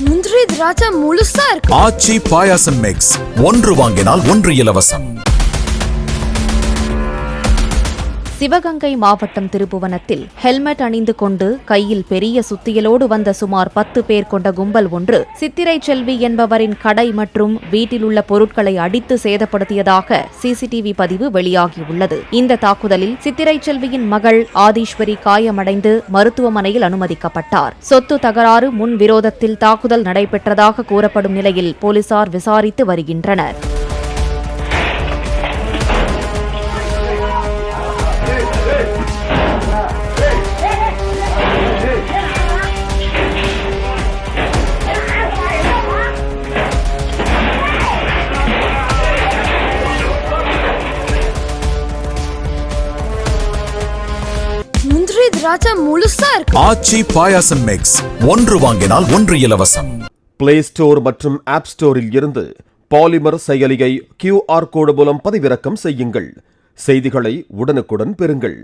முந்திரி திராட்சை முழுசா இருக்கு. ஆச்சி பாயாசம் மிக்ஸ், ஒன்று வாங்கினால் ஒன்று இலவசம். சிவகங்கை மாவட்டம் திருப்புவனத்தில் ஹெல்மெட் அணிந்து கொண்டு கையில் பெரிய சுத்தியலோடு வந்த சுமார் 10 பேர் கொண்ட கும்பல் ஒன்று சித்திரை செல்வி என்பவரின் கடை மற்றும் வீட்டில் உள்ள பொருட்களை அடித்து சேதப்படுத்தியதாக சிசிடிவி பதிவு வெளியாகியுள்ளது. இந்த தாக்குதலில் சித்திரை செல்வியின் மகள் ஆதீஸ்வரி காயமடைந்து மருத்துவமனையில் அனுமதிக்கப்பட்டார். சொத்து தகராறு முன் விரோதத்தில் தாக்குதல் நடைபெற்றதாக கூறப்படும் நிலையில் போலீசார் விசாரித்து வருகின்றனர். முந்திரி திராட்சை முழுசா இருக்கு. ஆச்சி பாயாசம் மிக்ஸ், ஒன்று வாங்கினால் ஒன்று இலவசம். பிளே ஸ்டோர் மற்றும் ஆப் ஸ்டோரில் இருந்து பாலிமர் செயலியை QR கோடு மூலம் பதிவிறக்கம் செய்யுங்கள். செய்திகளை உடனுக்குடன் பெறுங்கள்.